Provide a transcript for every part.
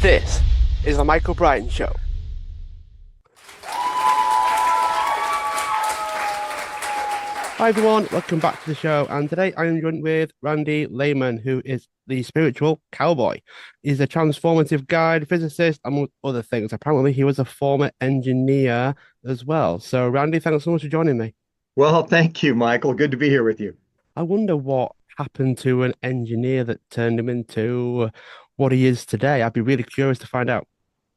This is the Michael Brian Show. Hi everyone, welcome back to the show. And today I am joined with Randy Lyman, who is the Spiritual Cowboy. He's a transformative guide, physicist, among other things. Apparently, he was a former engineer as well. So, Randy, thanks so much for joining me. Well, thank you, Michael. Good to be here with you. I wonder what happened to an engineer that turned him into what he is today. I'd be really curious to find out.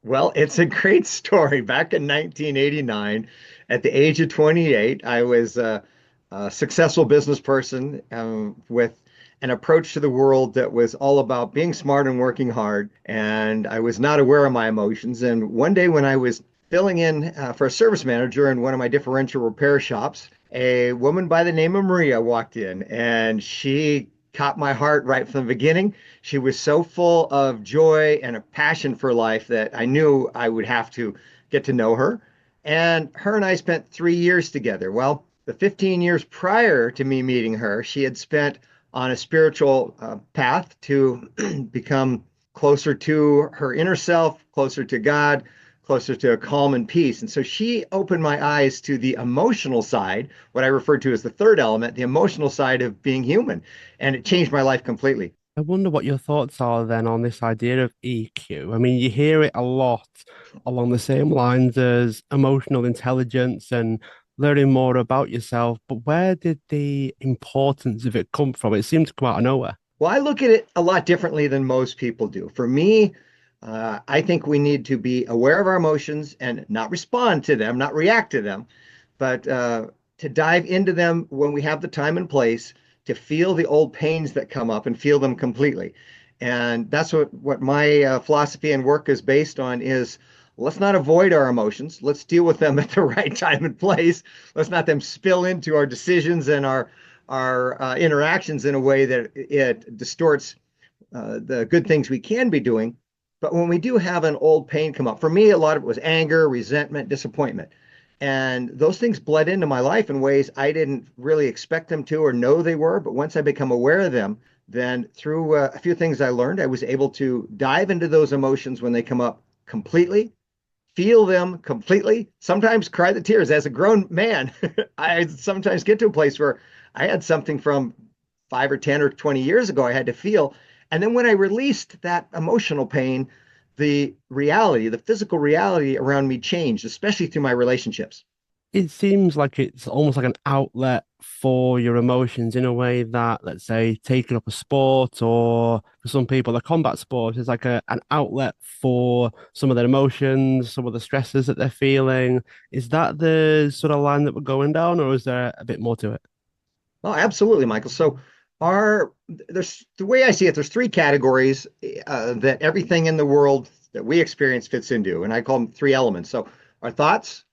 Well, it's a great story. Back in 1989, at the age of 28, I was a successful business person with an approach to the world that was all about being smart and working hard. And I was not aware of my emotions. And one day when I was filling in for a service manager in one of my differential repair shops, a woman by the name of Maria walked in and she caught my heart right from the beginning. She was so full of joy and a passion for life that I knew I would have to get to know her. And her and I spent 3 years together. Well, the 15 years prior to me meeting her, she had spent on a spiritual path to become closer to her inner self, closer to God, closer to calm and peace. And so she opened my eyes to the emotional side, what I refer to as the third element, the emotional side of being human. And it changed my life completely. I wonder what your thoughts are then on this idea of EQ. I mean, you hear it a lot along the same lines as emotional intelligence and learning more about yourself, but where did the importance of it come from? It seemed to come out of nowhere. Well, I look at it a lot differently than most people do. For me, I think we need to be aware of our emotions and not respond to them, not react to them, but to dive into them when we have the time and place to feel the old pains that come up and feel them completely. And that's what my philosophy and work is based on is let's not avoid our emotions. Let's deal with them at the right time and place. Let's not them spill into our decisions and our interactions in a way that it distorts the good things we can be doing. But when we do have an old pain come up, for me, a lot of it was anger, resentment, disappointment. And those things bled into my life in ways I didn't really expect them to or know they were. But once I become aware of them, then through a few things I learned, I was able to dive into those emotions when they come up completely, feel them completely, sometimes cry the tears. As a grown man, I sometimes get to a place where I had something from 5 or 10 or 20 years ago I had to feel. And then when I released that emotional pain, the reality, the physical reality around me changed, especially through my relationships. It seems like it's almost like an outlet for your emotions in a way that, let's say, taking up a sport or for some people, a combat sport is like an outlet for some of their emotions, some of the stresses that they're feeling. Is that the sort of line that we're going down, or is there a bit more to it? Oh, absolutely, Michael. So our there's the way I see it, there's three categories that everything in the world that we experience fits into, and I call them three elements. So our thoughts,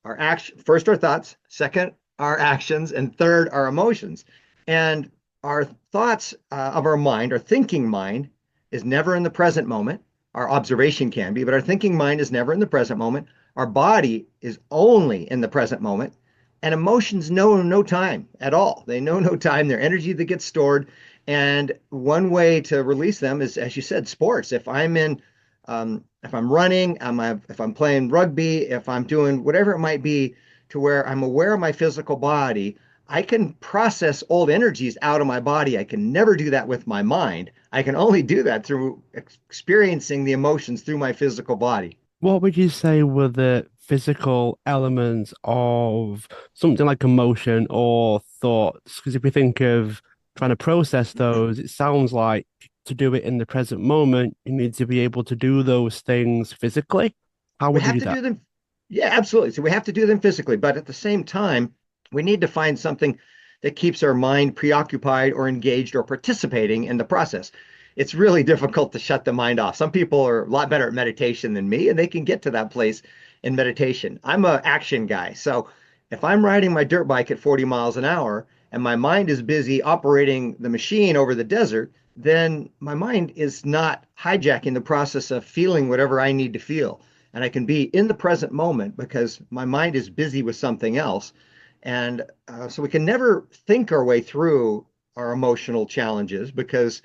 our action, first our thoughts, second our actions, and third our emotions. And our thoughts of our mind, our thinking mind, is never in the present moment. Our observation can be, but our thinking mind is never in the present moment. Our body is only in the present moment. And emotions know no time at all. They know no time. They're energy that gets stored. And one way to release them is, as you said, sports. If I'm running, if I'm playing rugby, if I'm doing whatever it might be, to where I'm aware of my physical body, I can process old energies out of my body. I can never do that with my mind. I can only do that through experiencing the emotions through my physical body. What would you say were the physical elements of something like emotion or thoughts? Because if we think of trying to process those, it sounds like to do it in the present moment, you need to be able to do those things physically. How We would you have do to that? do them. Yeah, absolutely. So we have to do them physically, but at the same time, we need to find something that keeps our mind preoccupied or engaged or participating in the process. It's really difficult to shut the mind off. Some people are a lot better at meditation than me, and they can get to that place in meditation. I'm an action guy. So if I'm riding my dirt bike at 40 miles an hour and my mind is busy operating the machine over the desert, then my mind is not hijacking the process of feeling whatever I need to feel. And I can be in the present moment because my mind is busy with something else. And so we can never think our way through our emotional challenges because,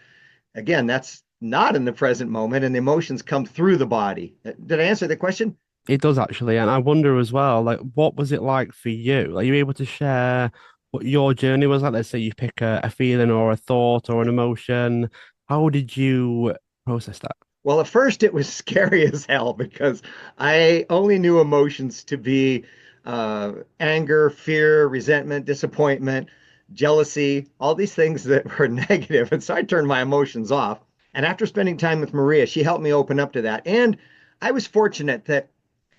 again, that's not in the present moment, and the emotions come through the body. Did I answer the question? It does actually, and I wonder as well, like, what was it like for you? Are you able to share what your journey was like? Let's say you pick a feeling or a thought or an emotion. How did you process that? Well, at first it was scary as hell because I only knew emotions to be anger, fear, resentment, disappointment, jealousy, all these things that were negative. And so I turned my emotions off. And after spending time with Maria, she helped me open up to that. And I was fortunate that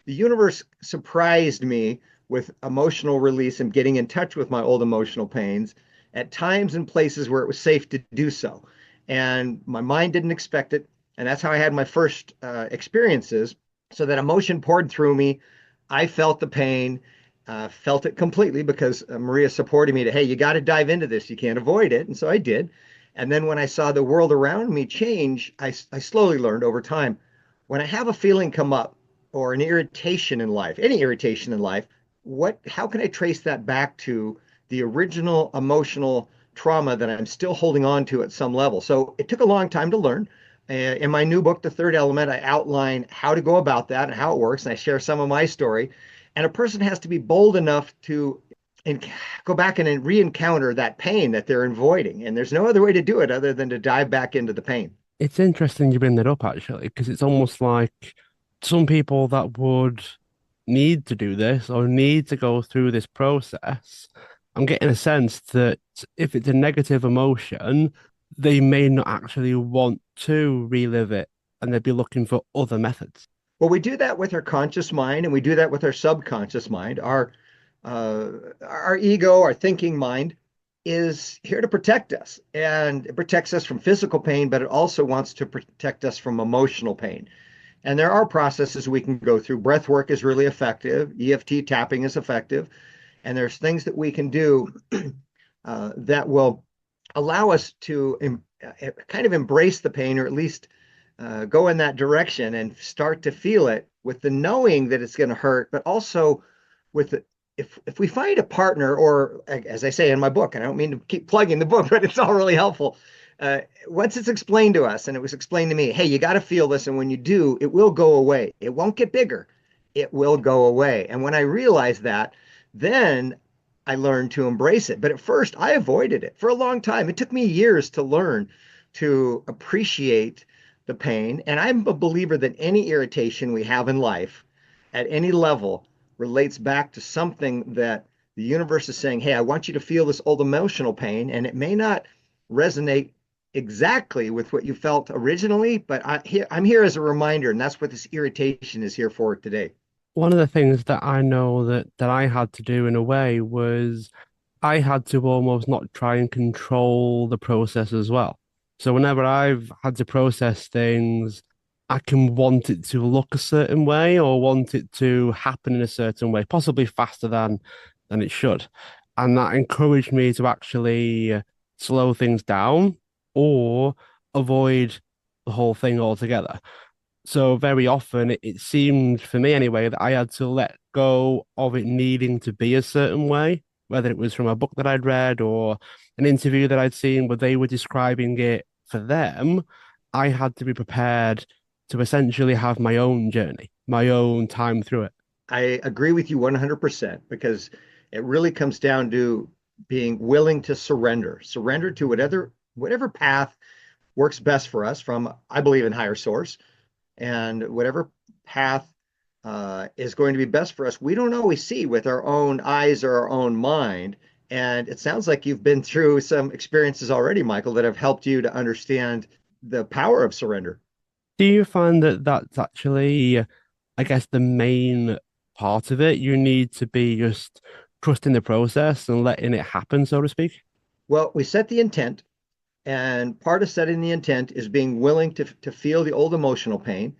the universe surprised me with emotional release and getting in touch with my old emotional pains at times and places where it was safe to do so. And my mind didn't expect it. And that's how I had my first experiences. So that emotion poured through me. I felt the pain, felt it completely because Maria supported me to, hey, you got to dive into this. You can't avoid it. And so I did. And then when I saw the world around me change, I slowly learned over time when I have a feeling come up or an irritation in life, any irritation in life, how can I trace that back to the original emotional trauma that I'm still holding on to at some level? So it took a long time to learn. In my new book, The Third Element, I outline how to go about that and how it works, and I share some of my story. And a person has to be bold enough to go back and re-encounter that pain that they're avoiding. And there's no other way to do it other than to dive back into the pain. It's interesting you bring that up actually, because it's almost like some people that would need to do this or need to go through this process. I'm getting a sense that if it's a negative emotion, they may not actually want to relive it and they'd be looking for other methods. Well, we do that with our conscious mind, and we do that with our subconscious mind. Our ego, our thinking mind, is here to protect us, and it protects us from physical pain, but it also wants to protect us from emotional pain. And there are processes we can go through. Breath work is really effective. EFT tapping is effective, and there's things that we can do that will allow us to kind of embrace the pain, or at least go in that direction and start to feel it with the knowing that it's going to hurt, but also with the, if we find a partner, or as I say in my book, and I don't mean to keep plugging the book, but it's all really helpful. Once it's explained to us, and it was explained to me, hey, you got to feel this, and when you do, it will go away. It won't get bigger. It will go away. And when I realized that, then I learned to embrace it. But at first, I avoided it for a long time. It took me years to learn to appreciate the pain. And I'm a believer that any irritation we have in life at any level relates back to something that the universe is saying, hey, I want you to feel this old emotional pain. And it may not resonate exactly with what you felt originally, but I'm here as a reminder. And that's what this irritation is here for today. One of the things that I know that I had to do in a way was I had to almost not try and control the process as well. So whenever I've had to process things, I can want it to look a certain way or want it to happen in a certain way, possibly faster than it should. And that encouraged me to actually slow things down or avoid the whole thing altogether. So very often it seemed for me anyway that I had to let go of it needing to be a certain way, whether it was from a book that I'd read or an interview that I'd seen where they were describing it for them. I had to be prepared to essentially have my own journey, my own time through it. I agree with you 100% because it really comes down to being willing to surrender to whatever path works best for us from, I believe, in higher source, and whatever path is going to be best for us. We don't always see with our own eyes or our own mind. And it sounds like you've been through some experiences already, Michael, that have helped you to understand the power of surrender. Do you find that that's actually, I guess, the main part of it? You need to be just trusting the process and letting it happen, so to speak. Well, we set the intent. And part of setting the intent is being willing to feel the old emotional pain.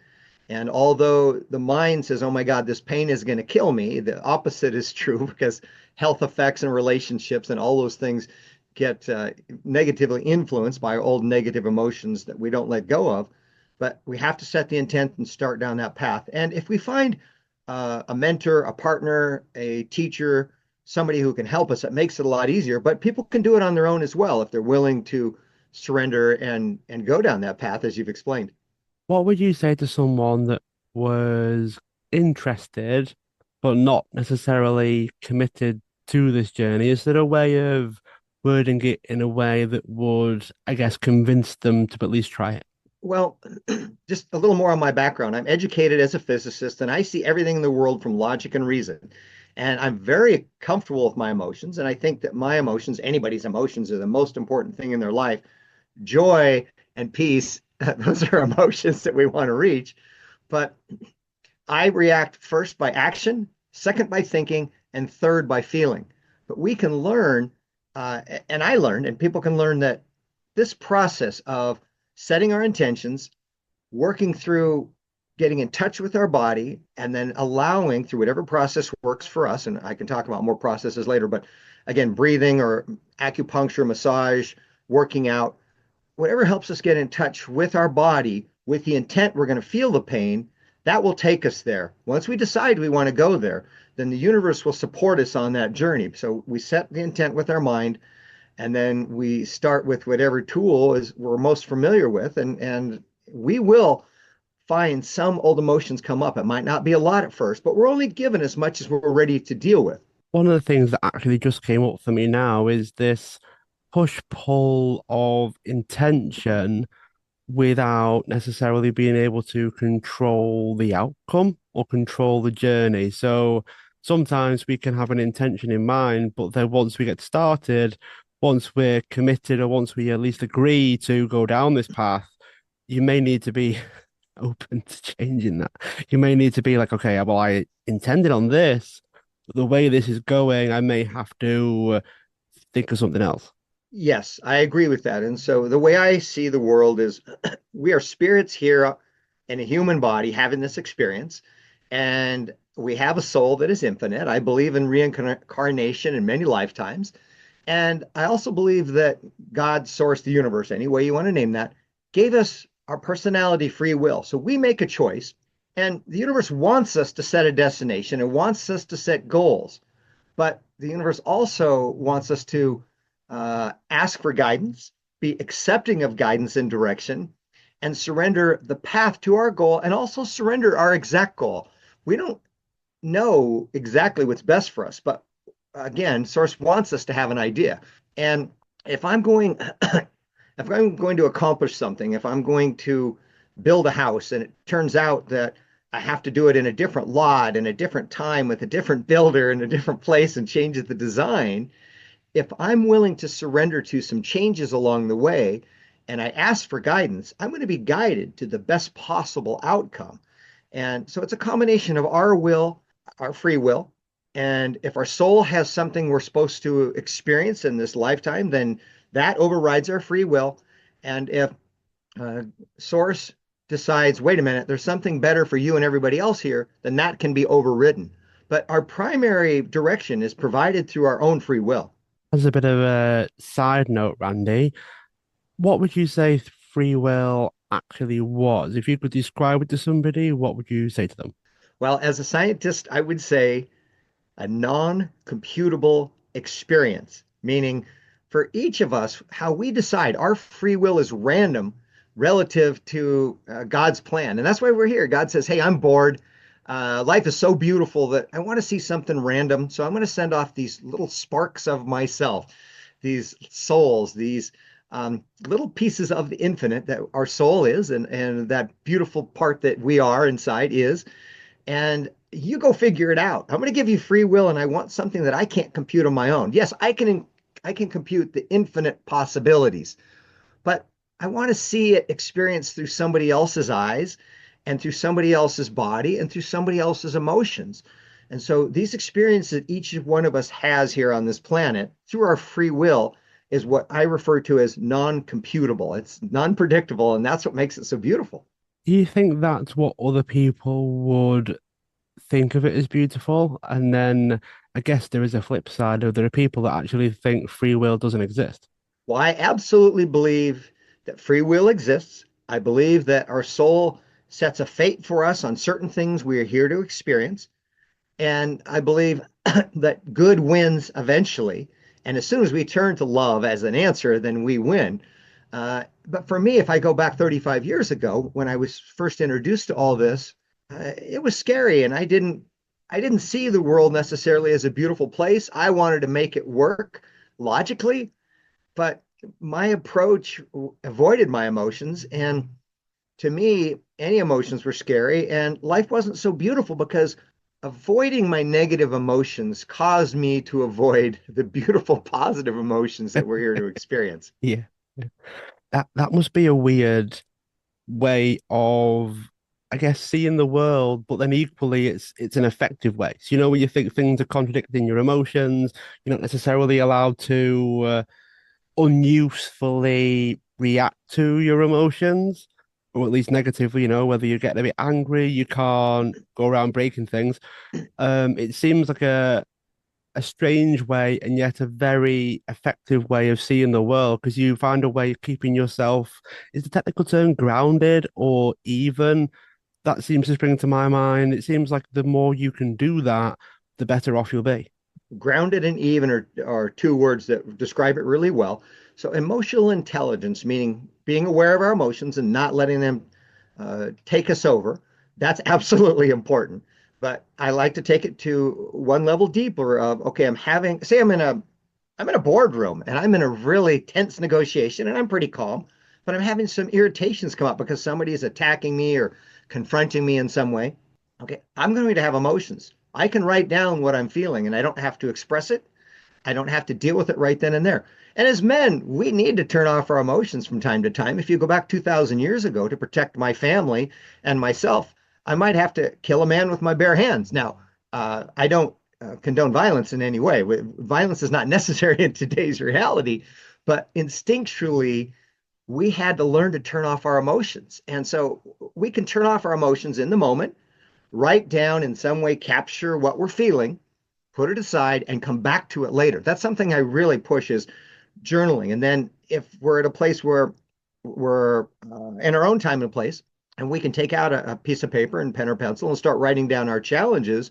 And although the mind says, oh my God, this pain is going to kill me, the opposite is true because health effects and relationships and all those things get negatively influenced by old negative emotions that we don't let go of. But we have to set the intent and start down that path. And if we find a mentor, a partner, a teacher, somebody who can help us, it makes it a lot easier. But people can do it on their own as well if they're willing to surrender and go down that path as you've explained. What would you say to someone that was interested but not necessarily committed to this journey? Is there a way of wording it in a way that would, I guess, convince them to at least try it? Well, just a little more on my background. I'm educated as a physicist, and I see everything in the world from logic and reason. And I'm very comfortable with my emotions. And I think that my emotions, anybody's emotions, are the most important thing in their life. Joy and peace, those are emotions that we want to reach. But I react first by action, second by thinking, and third by feeling. But we can learn, and I learned, and people can learn that this process of setting our intentions, working through getting in touch with our body, and then allowing through whatever process works for us. And I can talk about more processes later, but again, breathing or acupuncture, massage, working out, whatever helps us get in touch with our body with the intent we're going to feel the pain, that will take us there. Once we decide we want to go there, then the universe will support us on that journey. So we set the intent with our mind, and then we start with whatever tool is we're most familiar with, and we will find some old emotions come up. It might not be a lot at first, but we're only given as much as we're ready to deal with. One of the things that actually just came up for me now is this push pull of intention without necessarily being able to control the outcome or control the journey. So sometimes we can have an intention in mind, but then once we get started, once we're committed or once we at least agree to go down this path, you may need to be open to changing that. You may need to be like, okay, well, I intended on this, but the way this is going, I may have to think of something else. Yes, I agree with that. And so the way I see the world is we are spirits here in a human body having this experience, and we have a soul that is infinite. I believe in reincarnation in many lifetimes. And I also believe that God, source, the universe, any way you want to name that, gave us our personality free will. So we make a choice, and the universe wants us to set a destination and wants us to set goals. But the universe also wants us to ask for guidance, be accepting of guidance and direction, and surrender the path to our goal and also surrender our exact goal. We don't know exactly what's best for us, but again, Source wants us to have an idea. And if I'm going, if I'm going to accomplish something, if I'm going to build a house and it turns out that I have to do it in a different lot in a different time with a different builder in a different place and changes the design, if I'm willing to surrender to some changes along the way and I ask for guidance, I'm going to be guided to the best possible outcome. And so it's a combination of our will, our free will. And if our soul has something we're supposed to experience in this lifetime, then that overrides our free will. And if uh, Source decides, wait a minute, there's something better for you and everybody else here, then that can be overridden. But our primary direction is provided through our own free will. As a bit of a side note, Randy, what would you say free will actually was? If you could describe it to somebody, what would you say to them? Well, as a scientist, I would say a non-computable experience, meaning for each of us, how we decide our free will is random relative to God's plan. And that's why we're here. God says, hey, I'm bored. Life is so beautiful that I want to see something random. So I'm going to send off these little sparks of myself, these souls, these little pieces of the infinite that our soul is, and that beautiful part that we are inside is. And you go figure it out. I'm going to give you free will, and I want something that I can't compute on my own. Yes, I can compute the infinite possibilities, but I want to see it experienced through somebody else's eyes and through somebody else's body and through somebody else's emotions. And so these experiences each one of us has here on this planet through our free will is what I refer to as non-computable. It's non-predictable, and that's what makes it so beautiful. Do you think that's what other people would think of it as beautiful? And then I guess there is a flip side of there are people that actually think free will doesn't exist. Well, I absolutely believe that free will exists. I believe that our soul sets a fate for us on certain things we are here to experience. And I believe that good wins eventually. And as soon as we turn to love as an answer, then we win. But for me, if I go back 35 years ago, when I was first introduced to all this, it was scary, and I didn't see the world necessarily as a beautiful place. I wanted to make it work logically, but my approach avoided my emotions, and to me, any emotions were scary, and life wasn't so beautiful because avoiding my negative emotions caused me to avoid the beautiful positive emotions that we're here to experience. Yeah. That must be a weird way of, I guess, seeing the world, but then equally it's an effective way. So when you think things are contradicting your emotions, you're not necessarily allowed to unusefully react to your emotions, or at least negatively, whether you're getting a bit angry, you can't go around breaking things. It seems like a strange way and yet a very effective way of seeing the world because you find a way of keeping yourself, is the technical term grounded or even? That seems to spring to my mind. It seems like the more you can do that, the better off you'll be. Grounded and even are two words that describe it really well. So, emotional intelligence, meaning being aware of our emotions and not letting them take us over, that's absolutely important. But I like to take it to one level deeper of, okay, say I'm in a boardroom and I'm in a really tense negotiation and I'm pretty calm, but I'm having some irritations come up because somebody is attacking me or confronting me in some way. Okay, I'm going to have emotions. I can write down what I'm feeling and I don't have to express it. I don't have to deal with it right then and there. And as men, we need to turn off our emotions from time to time. If you go back 2,000 years ago to protect my family and myself, I might have to kill a man with my bare hands. Now, I don't condone violence in any way. Violence is not necessary in today's reality, but instinctually, we had to learn to turn off our emotions. And so we can turn off our emotions in the moment, write down in some way, capture what we're feeling, put it aside, and come back to it later. That's something I really push is journaling. And then if we're at a place where we're in our own time and place, and we can take out a piece of paper and pen or pencil and start writing down our challenges,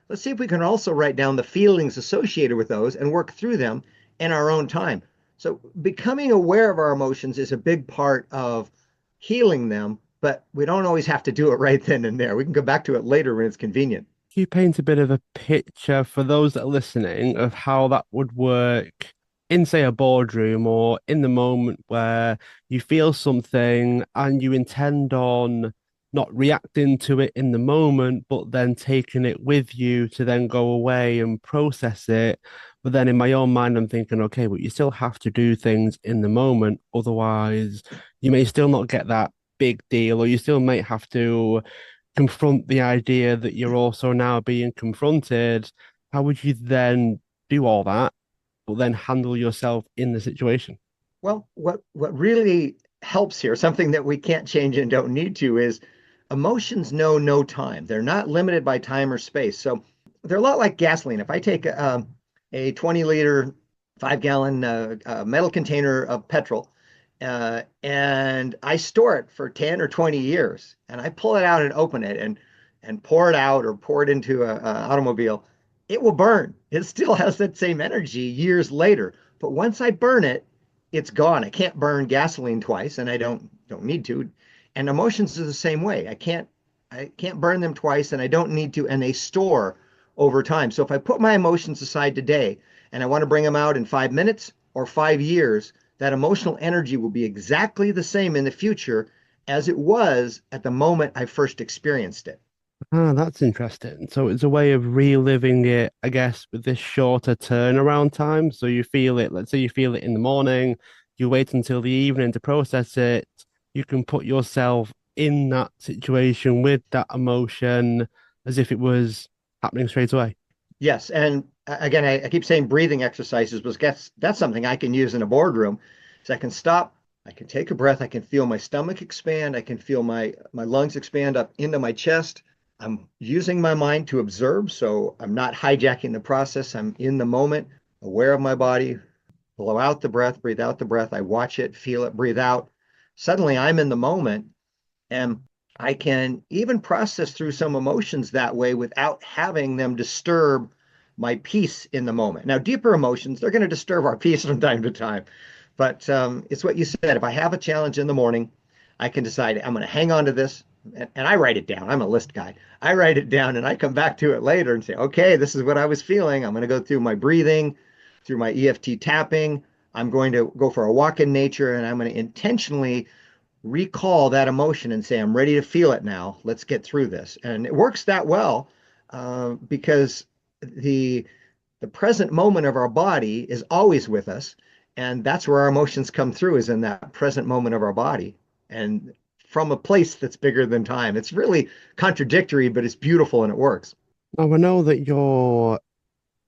let's see if we can also write down the feelings associated with those and work through them in our own time. So becoming aware of our emotions is a big part of healing them, but we don't always have to do it right then and there. We can go back to it later when it's convenient. Can you paint a bit of a picture for those that are listening of how that would work in, say, a boardroom or in the moment where you feel something and you intend on not reacting to it in the moment, but then taking it with you to then go away and process it. But then in my own mind, I'm thinking, okay, but you still have to do things in the moment. Otherwise, you may still not get that big deal, or you still might have to confront the idea that you're also now being confronted. How would you then do all that, but then handle yourself in the situation? Well, what really helps here, something that we can't change and don't need to, is emotions know no time. They're not limited by time or space. So they're a lot like gasoline. If I take a 20-liter, 5-gallon metal container of petrol and I store it for 10 or 20 years, and I pull it out and open it and pour it out or pour it into a automobile, it will burn. It still has that same energy years later. But once I burn it, it's gone. I can't burn gasoline twice, and I don't need to. And emotions are the same way. I can't burn them twice, and I don't need to, and they store over time. So if I put my emotions aside today and I want to bring them out in 5 minutes or 5 years, that emotional energy will be exactly the same in the future as it was at the moment I first experienced it. Ah, that's interesting. So it's a way of reliving it, I guess, with this shorter turnaround time. So you feel it, let's say you feel it in the morning, you wait until the evening to process it. You can put yourself in that situation with that emotion as if it was happening straight away. Yes, and again, I keep saying breathing exercises, but that's something I can use in a boardroom. So I can stop, I can take a breath, I can feel my stomach expand, I can feel my lungs expand up into my chest. I'm using my mind to observe, so I'm not hijacking the process. I'm in the moment, aware of my body. Blow out the breath, breathe out the breath. I watch it, feel it, breathe out. Suddenly, I'm in the moment, and I can even process through some emotions that way without having them disturb my peace in the moment. Now, deeper emotions, they're going to disturb our peace from time to time. But it's what you said. If I have a challenge in the morning, I can decide I'm going to hang on to this. And I write it down. I'm a list guy. I write it down and I come back to it later and say, okay, this is what I was feeling. I'm going to go through my breathing, through my EFT tapping. I'm going to go for a walk in nature and I'm going to intentionally recall that emotion and say, I'm ready to feel it now. Let's get through this. And it works that well because the the present moment of our body is always with us. And that's where our emotions come through, is in that present moment of our body. And from a place that's bigger than time. It's really contradictory, but it's beautiful and it works. Now, I know that you're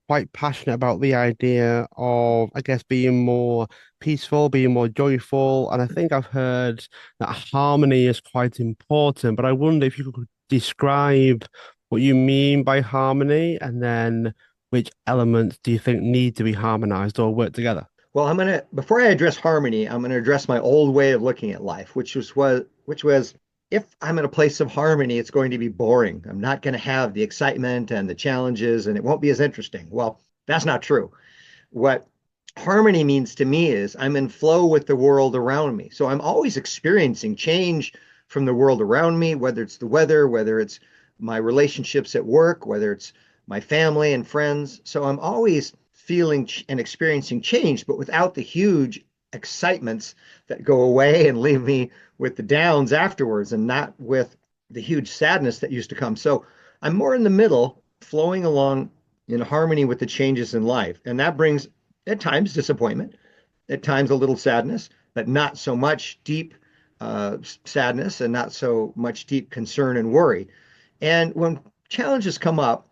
quite passionate about the idea of, I guess, being more peaceful, being more joyful. And I think I've heard that harmony is quite important, but I wonder if you could describe what you mean by harmony and then which elements do you think need to be harmonized or work together? Well, before I address harmony, I'm gonna address my old way of looking at life, which was if I'm in a place of harmony, it's going to be boring. I'm not going to have the excitement and the challenges, and it won't be as interesting. Well, that's not true. What harmony means to me is I'm in flow with the world around me. So I'm always experiencing change from the world around me, whether it's the weather, whether it's my relationships at work, whether it's my family and friends. So I'm always feeling and experiencing change, but without the huge excitements that go away and leave me with the downs afterwards and not with the huge sadness that used to come. So I'm more in the middle, flowing along in harmony with the changes in life. And that brings at times disappointment, at times a little sadness, but not so much deep sadness and not so much deep concern and worry. And when challenges come up,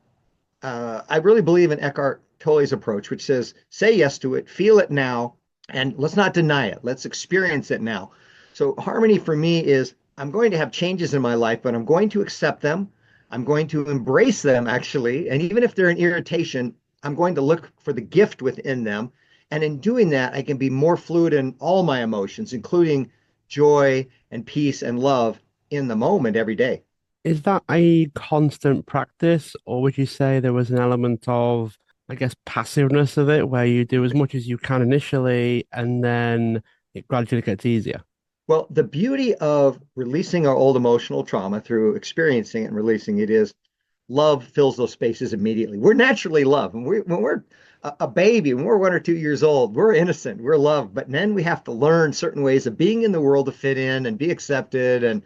I really believe in Eckhart Tolle's approach, which says, say yes to it, feel it now, and let's not deny it. Let's experience it now. So, harmony for me is I'm going to have changes in my life, but I'm going to accept them. I'm going to embrace them, actually. And even if they're an irritation, I'm going to look for the gift within them. And in doing that, I can be more fluid in all my emotions, including joy and peace and love in the moment every day. Is that a constant practice, or would you say there was an element of, I guess, passiveness of it, where you do as much as you can initially and then it gradually gets easier? Well, the beauty of releasing our old emotional trauma through experiencing it and releasing it is love fills those spaces immediately. We're naturally loved. When we're a baby, when we're 1 or 2 years old, we're innocent, we're loved. But then we have to learn certain ways of being in the world to fit in and be accepted and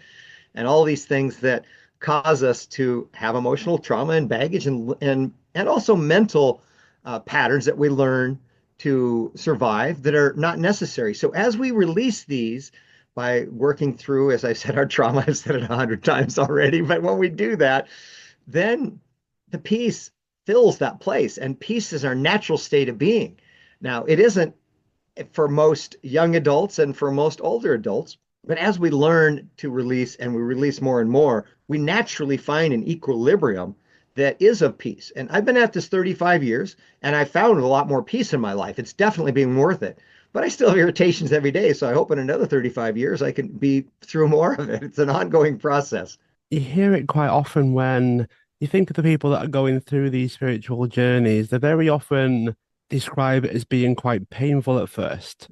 all these things that cause us to have emotional trauma and baggage and also mental patterns that we learn to survive that are not necessary. So as we release these by working through, as I said, our trauma, I've said it 100 times already, but when we do that, then the peace fills that place, and peace is our natural state of being. Now, it isn't for most young adults and for most older adults. But as we learn to release and we release more and more, we naturally find an equilibrium that is of peace. And I've been at this 35 years and I found a lot more peace in my life. It's definitely been worth it. But I still have irritations every day. So I hope in another 35 years I can be through more of it. It's an ongoing process. You hear it quite often when you think of the people that are going through these spiritual journeys, they very often describe it as being quite painful at first,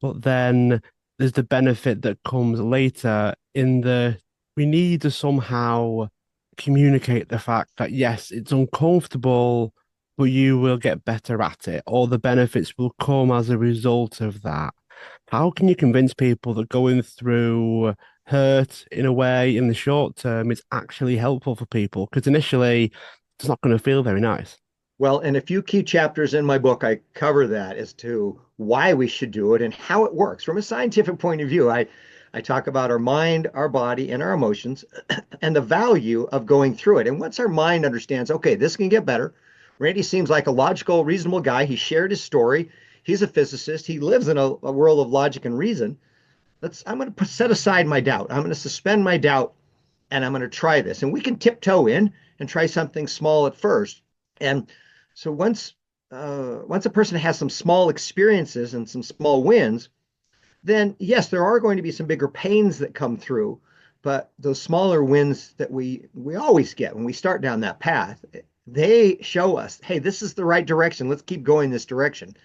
but then there's the benefit that comes later in the we need to somehow communicate the fact that yes, it's uncomfortable, but you will get better at it, or the benefits will come as a result of that. How can you convince people that going through hurt in a way in the short term is actually helpful for people? Because initially, it's not going to feel very nice. Well, in a few key chapters in my book, I cover that as to why we should do it and how it works from a scientific point of view. I talk about our mind, our body, and our emotions and the value of going through it. And once our mind understands, okay, this can get better. Randy seems like a logical, reasonable guy. He shared his story. He's a physicist. He lives in a world of logic and reason. I'm going to set aside my doubt. I'm going to suspend my doubt and I'm going to try this. And we can tiptoe in and try something small at first. And so once a person has some small experiences and some small wins, then yes, there are going to be some bigger pains that come through, but those smaller wins that we always get when we start down that path, they show us, hey, this is the right direction. Let's keep going this direction.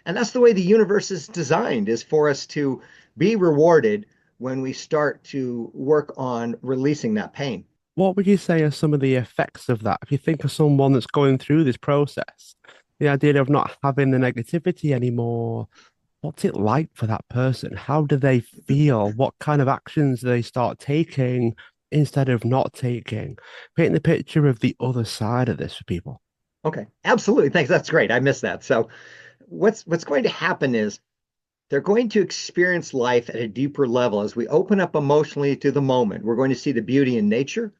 And that's the way the universe is designed, is for us to be rewarded when we start to work on releasing that pain. What would you say are some of the effects of that? If you think of someone that's going through this process, the idea of not having the negativity anymore, what's it like for that person? How do they feel? What kind of actions do they start taking instead of not taking? Painting the picture of the other side of this for people. Okay, absolutely. Thanks. That's great. I missed that. So what's going to happen is they're going to experience life at a deeper level as we open up emotionally to the moment. We're going to see the beauty in nature.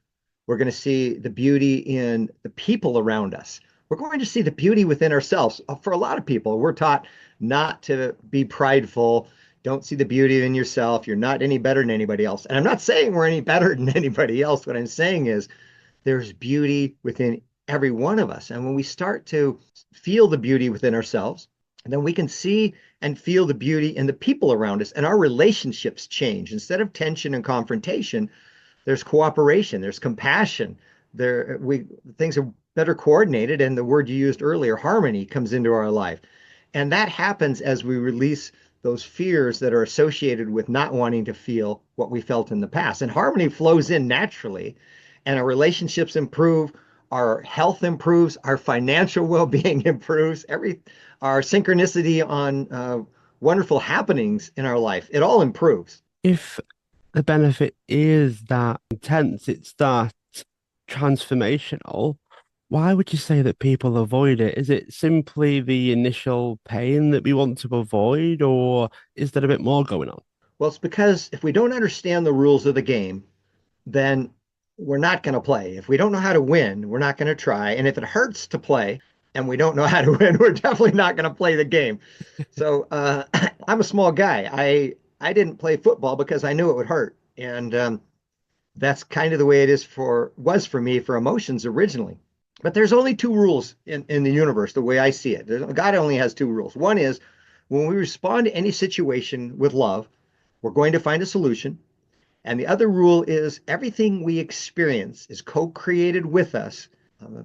We're going to see the beauty in the people around us. We're going to see the beauty within ourselves. For a lot of people, we're taught not to be prideful. Don't see the beauty in yourself. You're not any better than anybody else. And I'm not saying we're any better than anybody else. What I'm saying is there's beauty within every one of us. And when we start to feel the beauty within ourselves, then we can see and feel the beauty in the people around us, and our relationships change. Instead of tension and confrontation, there's cooperation, there's compassion. We things are better coordinated, and the word you used earlier, harmony, comes into our life. And that happens as we release those fears that are associated with not wanting to feel what we felt in the past. And harmony flows in naturally, and our relationships improve, our health improves, our financial well-being improves, our synchronicity on wonderful happenings in our life, it all improves. If the benefit is that intense, it's that transformational, why would you say that people avoid it? Is it simply the initial pain that we want to avoid, or is there a bit more going on? Well, it's because if we don't understand the rules of the game, then we're not going to play. If we don't know how to win, we're not going to try. And if it hurts to play and we don't know how to win, we're definitely not going to play the game. So I'm a small guy. I didn't play football because I knew it would hurt, and that's kind of the way it was for me for emotions originally. But there's only two rules in the universe, the way I see it. God only has two rules. One is when we respond to any situation with love, we're going to find a solution. And the other rule is everything we experience is co-created with us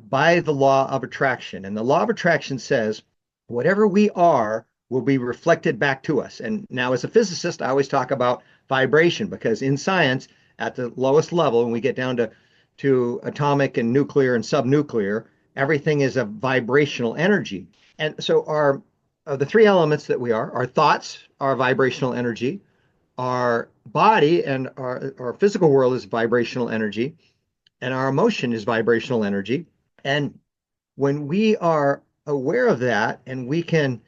by the law of attraction. And the law of attraction says whatever we are will be reflected back to us. And now, as a physicist, I always talk about vibration because in science, at the lowest level, when we get down to atomic and nuclear and subnuclear, everything is a vibrational energy. And so the three elements that we are, our thoughts are vibrational energy, our body and our physical world is vibrational energy, and our emotion is vibrational energy. And when we are aware of that and we can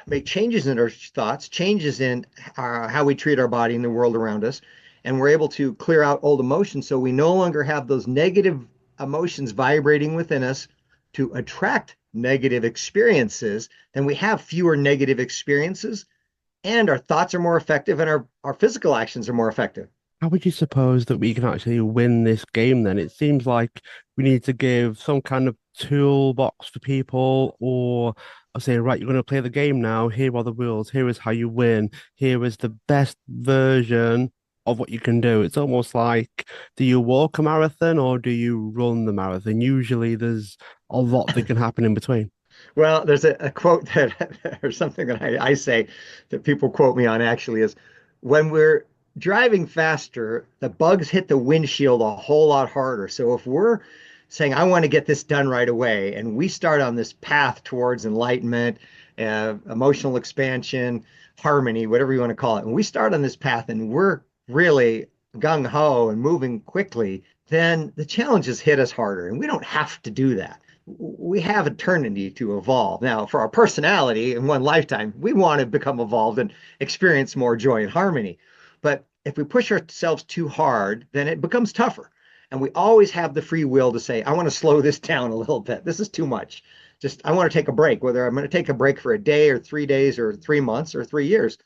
make changes in our thoughts, changes in how we treat our body and the world around us, and we're able to clear out old emotions so we no longer have those negative emotions vibrating within us to attract negative experiences, then we have fewer negative experiences and our thoughts are more effective and our physical actions are more effective. How would you suppose that we can actually win this game then? It seems like we need to give some kind of toolbox for people, or I say, right, you're going to play the game now. Here are the rules. Here is how you win. Here is the best version of what you can do. It's almost like, do you walk a marathon or do you run the marathon? Usually there's a lot that can happen in between. Well, there's a quote that, or something that I say that people quote me on actually is when we're driving faster, the bugs hit the windshield a whole lot harder. So if we're saying, I want to get this done right away, and we start on this path towards enlightenment, emotional expansion, harmony, whatever you want to call it, and we start on this path and we're really gung ho and moving quickly, then the challenges hit us harder. And we don't have to do that. We have eternity to evolve. Now, for our personality in one lifetime, we want to become evolved and experience more joy and harmony. But if we push ourselves too hard, then it becomes tougher. And we always have the free will to say, I want to slow this down a little bit. This is too much. Just, I want to take a break, whether I'm going to take a break for a day or 3 days or 3 months or 3 years.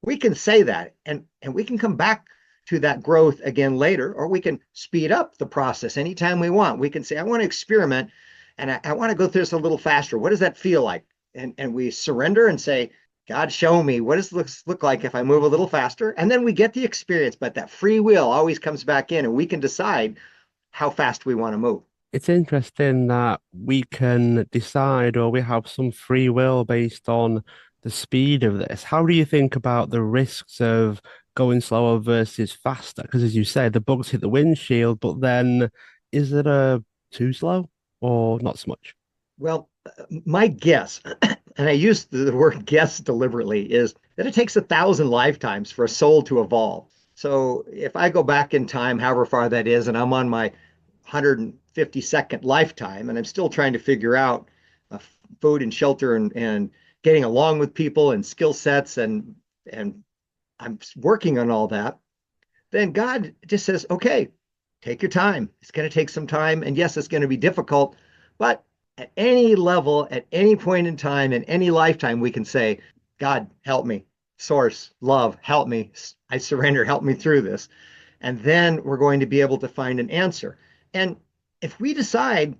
We can say that and we can come back to that growth again later, or we can speed up the process anytime we want. We can say, I want to experiment and I want to go through this a little faster. What does that feel like? And we surrender and say, God, show me what does this look like if I move a little faster? And then we get the experience, but that free will always comes back in and we can decide how fast we want to move. It's interesting that we can decide or we have some free will based on the speed of this, how do you think about the risks of going slower versus faster? Because as you say, the bugs hit the windshield, but then is it a too slow or not so much? Well, my guess, and I use the word guess deliberately, is that it takes 1,000 lifetimes for a soul to evolve. So if I go back in time, however far that is, and I'm on my 152nd lifetime, and I'm still trying to figure out food and shelter and getting along with people and skill sets and I'm working on all that, then God just says, okay, take your time. It's going to take some time. And yes, it's going to be difficult, but at any level, at any point in time, in any lifetime, we can say, God, help me. Source, love, help me. I surrender, help me through this. And then we're going to be able to find an answer. And if we decide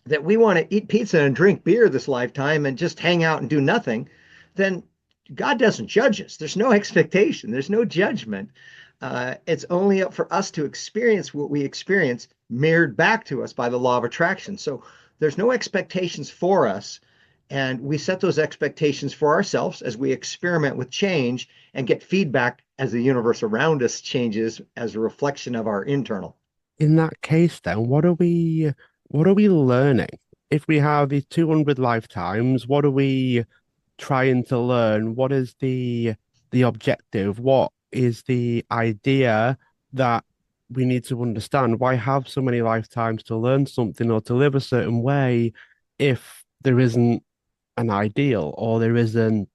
that we want to eat pizza and drink beer this lifetime and just hang out and do nothing, then God doesn't judge us. There's no expectation, there's no judgment. It's only up for us to experience what we experience mirrored back to us by the law of attraction. So there's no expectations for us. And we set those expectations for ourselves as we experiment with change and get feedback as the universe around us changes as a reflection of our internal. In that case, then, what are we learning? If we have these 200 lifetimes, what are we trying to learn? What is the objective? What is the idea that we need to understand? Why have so many lifetimes to learn something or to live a certain way if there isn't an ideal or there isn't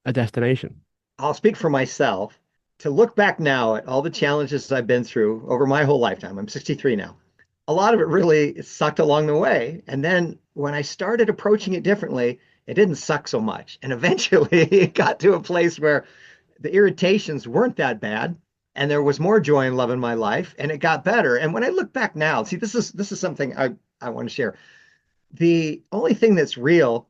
a destination? I'll speak for myself. To look back now at all the challenges I've been through over my whole lifetime, I'm 63 now. A lot of it really sucked along the way. And then when I started approaching it differently, it didn't suck so much. And eventually it got to a place where the irritations weren't that bad and there was more joy and love in my life and it got better. And when I look back now, see, this is something I want to share. The only thing that's real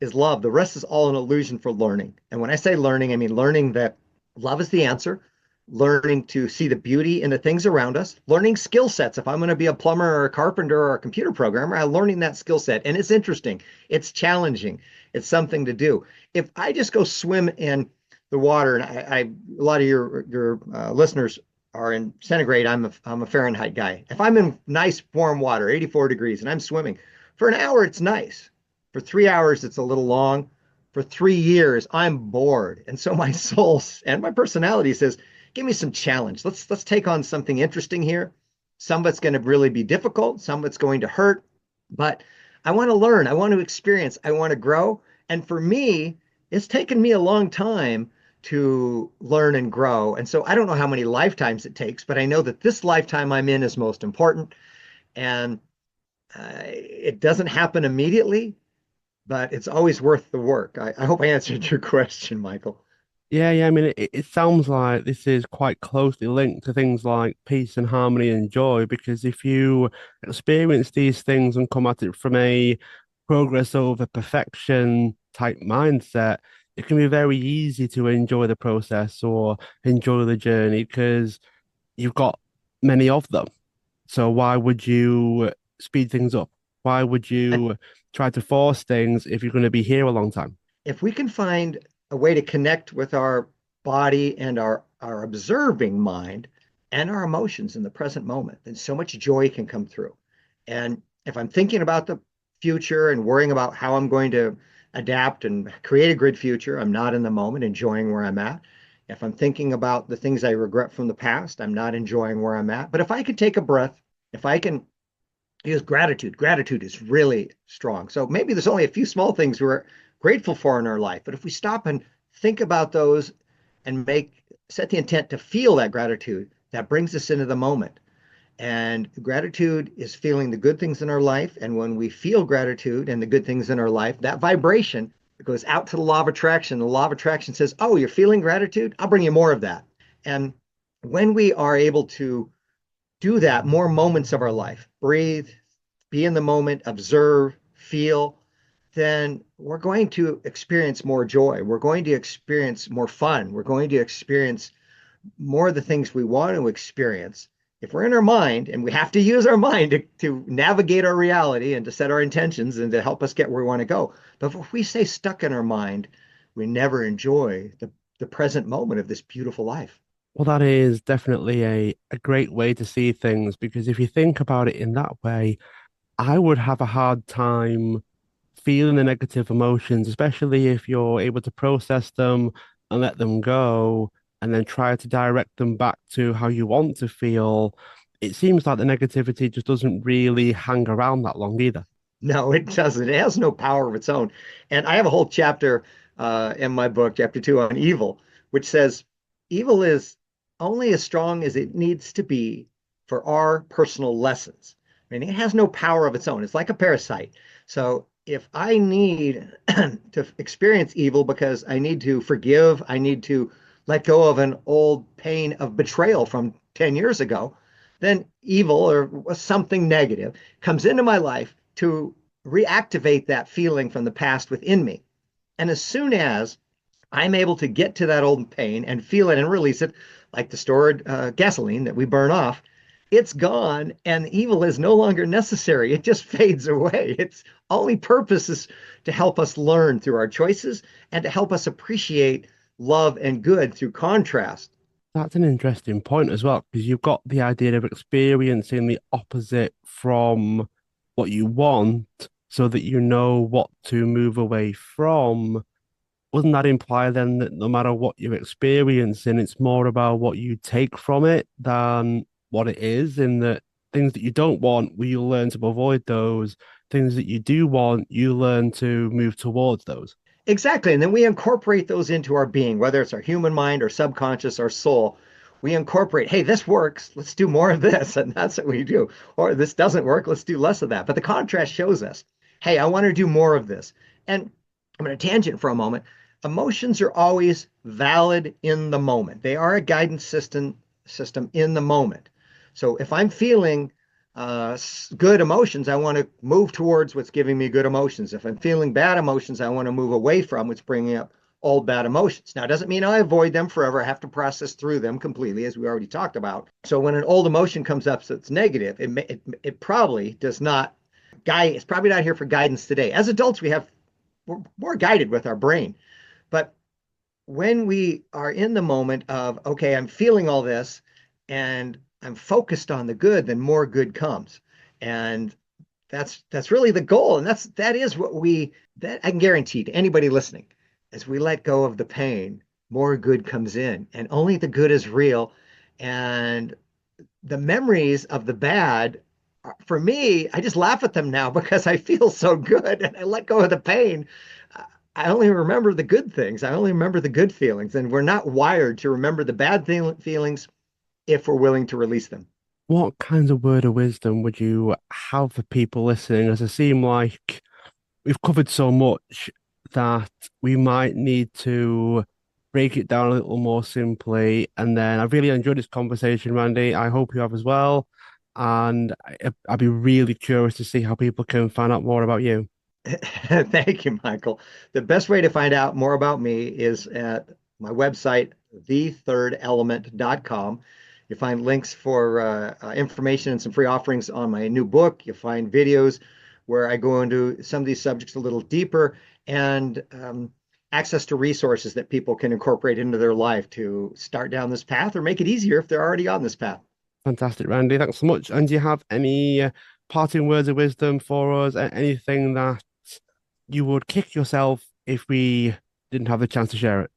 is love. The rest is all an illusion for learning. And when I say learning, I mean learning that love is the answer, learning to see the beauty in the things around us, learning skill sets. If I'm going to be a plumber or a carpenter or a computer programmer, I'm learning that skill set. And it's interesting, it's challenging, it's something to do. If I just go swim in the water, and a lot of your listeners are in centigrade. I'm a Fahrenheit guy. If I'm in nice warm water, 84 degrees, and I'm swimming for an hour, it's nice. For 3 hours, it's a little long. For 3 years, I'm bored. And so my soul and my personality says, give me some challenge. Let's take on something interesting here. Some of it's going to really be difficult, some of it's going to hurt, but I want to learn, I want to experience, I want to grow. And for me, it's taken me a long time to learn and grow. And so I don't know how many lifetimes it takes, but I know that this lifetime I'm in is most important. And it doesn't happen immediately, but it's always worth the work. I hope I answered your question, Michael. Yeah, yeah. I mean, it sounds like this is quite closely linked to things like peace and harmony and joy, because if you experience these things and come at it from a progress over perfection type mindset, it can be very easy to enjoy the process or enjoy the journey because you've got many of them. So why would you speed things up? Why would And you try to force things if you're going to be here a long time? if we can find a way to connect with our body and our observing mind and our emotions in the present moment, then so much joy can come through. And if I'm thinking about the future and worrying about how I'm going to adapt and create a good future, I'm not in the moment enjoying where I'm at. If I'm thinking about the things I regret from the past, I'm not enjoying where I'm at. But if I could take a breath, if I can use gratitude, gratitude is really strong. So maybe there's only a few small things we're grateful for in our life, but if we stop and think about those and set the intent to feel that gratitude, that brings us into the moment. And gratitude is feeling the good things in our life. And when we feel gratitude and the good things in our life, that vibration goes out to the law of attraction. The law of attraction says, oh, you're feeling gratitude? I'll bring you more of that. And when we are able to do that more moments of our life, breathe, be in the moment, observe, feel, then we're going to experience more joy. We're going to experience more fun. We're going to experience more of the things we want to experience. If we're in our mind, and we have to use our mind to navigate our reality and to set our intentions and to help us get where we want to go. But if we stay stuck in our mind, we never enjoy the present moment of this beautiful life. Well, that is definitely a great way to see things because if you think about it in that way, I would have a hard time feeling the negative emotions, especially if you're able to process them and let them go and then try to direct them back to how you want to feel. It seems like the negativity just doesn't really hang around that long either. No, it doesn't. It has no power of its own. And I have a whole chapter in my book, chapter two, on evil, which says evil is only as strong as it needs to be for our personal lessons. I mean, it has no power of its own. It's like a parasite. So if I need to experience evil because I need to forgive, I need to let go of an old pain of betrayal from 10 years ago, then evil or something negative comes into my life to reactivate that feeling from the past within me. And as soon as I'm able to get to that old pain and feel it and release it, like the stored gasoline that we burn off, it's gone and the evil is no longer necessary. It just fades away. Its only purpose is to help us learn through our choices and to help us appreciate love and good through contrast. That's an interesting point as well, because you've got the idea of experiencing the opposite from what you want so that you know what to move away from. Wouldn't that imply then that no matter what you're experiencing, it's more about what you take from it than what it is, in that things that you don't want, well, you'll learn to avoid those. Things that you do want, you learn to move towards those. Exactly. And then we incorporate those into our being, whether it's our human mind or subconscious or soul. We incorporate, hey, this works. Let's do more of this. And that's what we do. Or this doesn't work. Let's do less of that. But the contrast shows us, hey, I want to do more of this. And I'm going to tangent for a moment. Emotions are always valid in the moment. They are a guidance system in the moment. So if I'm feeling good emotions, I want to move towards what's giving me good emotions. If I'm feeling bad emotions, I want to move away from what's bringing up old bad emotions. Now, it doesn't mean I avoid them forever. I have to process through them completely, as we already talked about. So when an old emotion comes up that's negative, it probably does not guide. It's probably not here for guidance today. As adults, we're more guided with our brain, but when we are in the moment of, okay, I'm feeling all this and I'm focused on the good, then more good comes. And that's really the goal. And that is what that I can guarantee to anybody listening. As we let go of the pain, more good comes in. And only the good is real. And the memories of the bad, for me, I just laugh at them now because I feel so good and I let go of the pain. I only remember the good things. I only remember the good feelings. And we're not wired to remember the bad feelings if we're willing to release them. What kinds of word of wisdom would you have for people listening? As it seems like we've covered so much that we might need to break it down a little more simply. And then I really enjoyed this conversation, Randy. I hope you have as well. And I'd be really curious to see how people can find out more about you. Thank you, Michael. The best way to find out more about me is at my website, thethirdelement.com. You find links for information and some free offerings on my new book. You find videos where I go into some of these subjects a little deeper and access to resources that people can incorporate into their life to start down this path or make it easier if they're already on this path. Fantastic, Randy. Thanks so much. And do you have any parting words of wisdom for us? Anything that you would kick yourself if we didn't have the chance to share it?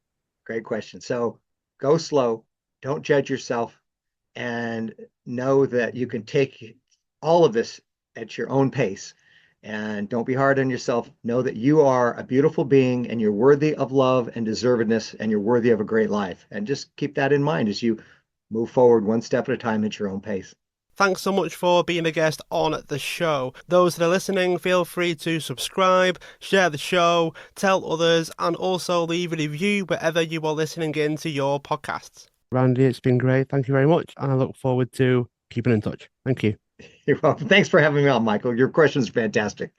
Great question. So go slow, don't judge yourself, and know that you can take all of this at your own pace. And don't be hard on yourself. Know that you are a beautiful being and you're worthy of love and deservedness and you're worthy of a great life. And just keep that in mind as you move forward one step at a time at your own pace. Thanks so much for being a guest on the show. Those that are listening, feel free to subscribe, share the show, tell others, and also leave a review wherever you are listening into your podcasts. Randy, it's been great. Thank you very much. And I look forward to keeping in touch. Thank you. You're welcome. Thanks for having me on, Michael. Your question's fantastic.